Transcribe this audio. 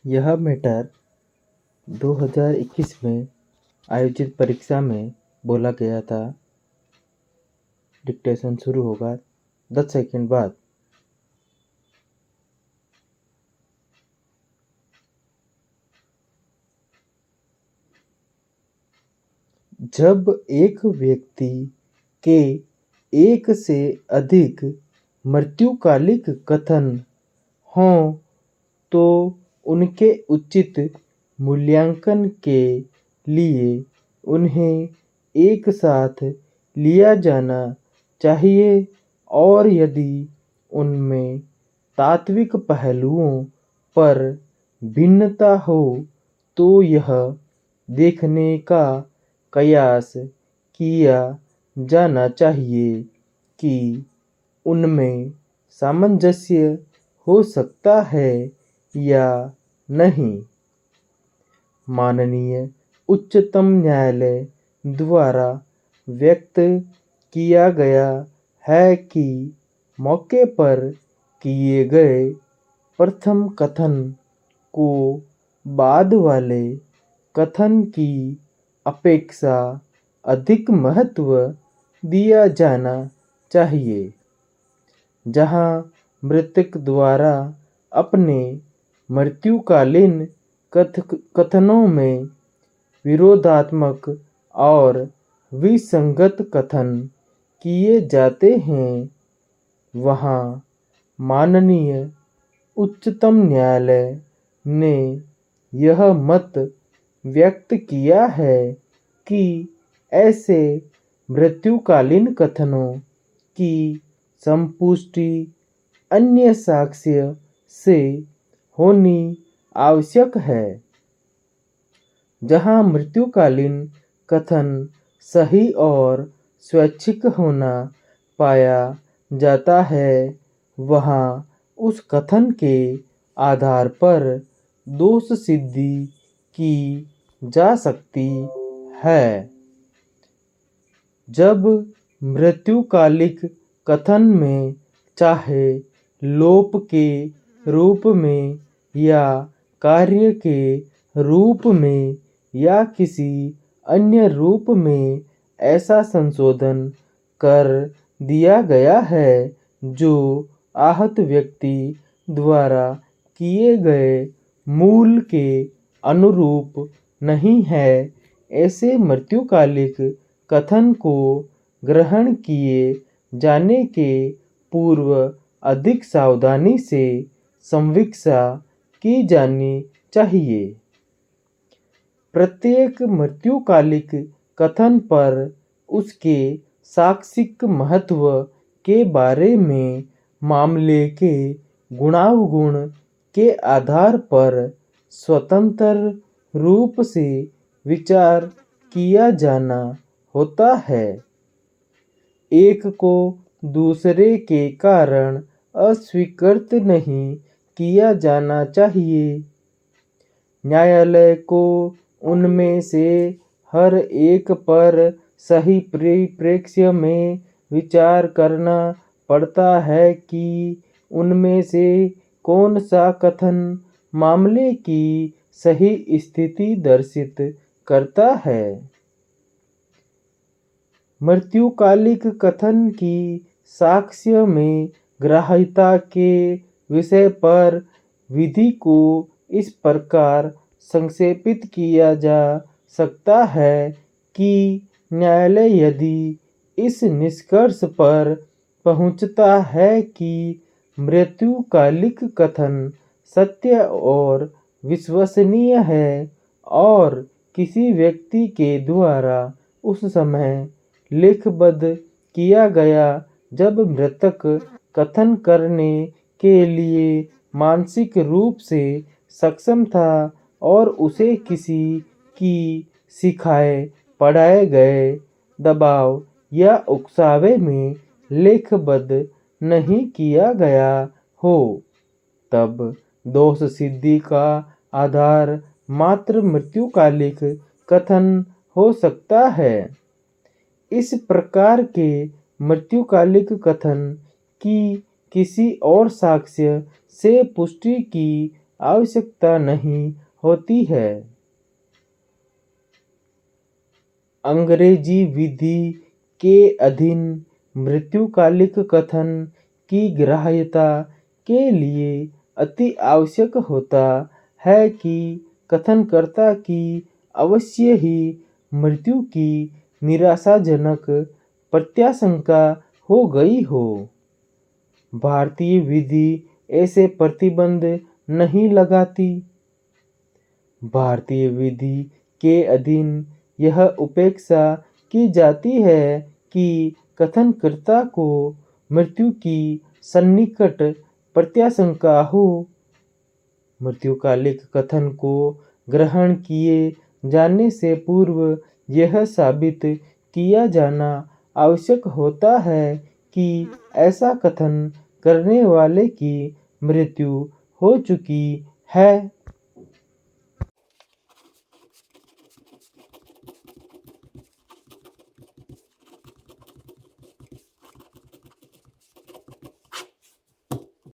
यह मैटर 2021 में आयोजित परीक्षा में बोला गया था। डिक्टेशन शुरू होगा 10 सेकंड बाद। जब एक व्यक्ति के एक से अधिक मृत्युकालिक कथन हों तो उनके उचित मूल्यांकन के लिए उन्हें एक साथ लिया जाना चाहिए और यदि उनमें तात्विक पहलुओं पर भिन्नता हो तो यह देखने का कयास किया जाना चाहिए कि उनमें सामंजस्य हो सकता है या नहीं। माननीय उच्चतम न्यायालय द्वारा व्यक्त किया गया है कि मौके पर किए गए प्रथम कथन को बाद वाले कथन की अपेक्षा अधिक महत्व दिया जाना चाहिए। जहां मृतक द्वारा अपने मृत्युकालीन कथनों में विरोधात्मक और विसंगत कथन किए जाते हैं, वहां माननीय उच्चतम न्यायालय ने यह मत व्यक्त किया है कि ऐसे मृत्युकालीन कथनों की संपुष्टि अन्य साक्ष्य से होनी आवश्यक है। जहां मृत्युकालीन कथन सही और स्वैच्छिक होना पाया जाता है, वहां उस कथन के आधार पर दोष सिद्धि की जा सकती है। जब मृत्युकालिक कथन में चाहे लोप के रूप में या कार्य के रूप में या किसी अन्य रूप में ऐसा संशोधन कर दिया गया है जो आहत व्यक्ति द्वारा किए गए मूल के अनुरूप नहीं है, ऐसे मृत्युकालिक कथन को ग्रहण किए जाने के पूर्व अधिक सावधानी से समीक्षा की जानी चाहिए। प्रत्येक मृत्युकालिक कथन पर उसके साक्ष्यिक महत्व के बारे में मामले के गुणावगुण के आधार पर स्वतंत्र रूप से विचार किया जाना होता है। एक को दूसरे के कारण अस्वीकृत नहीं किया जाना चाहिए। न्यायालय को उनमें से हर एक पर सही परिप्रेक्ष्य में विचार करना पड़ता है कि उनमें से कौन सा कथन मामले की सही स्थिति दर्शित करता है। मृत्युकालिक कथन की साक्ष्य में ग्राह्यता के विषय पर विधि को इस प्रकार संक्षेपित किया जा सकता है कि न्यायालय यदि इस निष्कर्ष पर पहुंचता है कि मृत्युकालिक कथन सत्य और विश्वसनीय है और किसी व्यक्ति के द्वारा उस समय लिखबद्ध किया गया जब मृतक कथन करने के लिए मानसिक रूप से सक्षम था और उसे किसी की सिखाए पढ़ाए गए दबाव या उकसावे में लेखबद्ध नहीं किया गया हो, तब दोष सिद्धि का आधार मात्र मृत्युकालिक कथन हो सकता है। इस प्रकार के मृत्युकालिक कथन की किसी और साक्ष्य से पुष्टि की आवश्यकता नहीं होती है। अंग्रेजी विधि के अधीन मृत्युकालिक कथन की ग्राह्यता के लिए अति आवश्यक होता है कि कथनकर्ता की अवश्य ही मृत्यु की निराशाजनक प्रत्याशंका हो गई हो। भारतीय विधि ऐसे प्रतिबंध नहीं लगाती। भारतीय विधि के अधीन यह उपेक्षा की जाती है कि कथनकर्ता को मृत्यु की सन्निकट प्रत्याशंका हो। मृत्युकालिक कथन को ग्रहण किए जाने से पूर्व यह साबित किया जाना आवश्यक होता है कि ऐसा कथन करने वाले की मृत्यु हो चुकी है।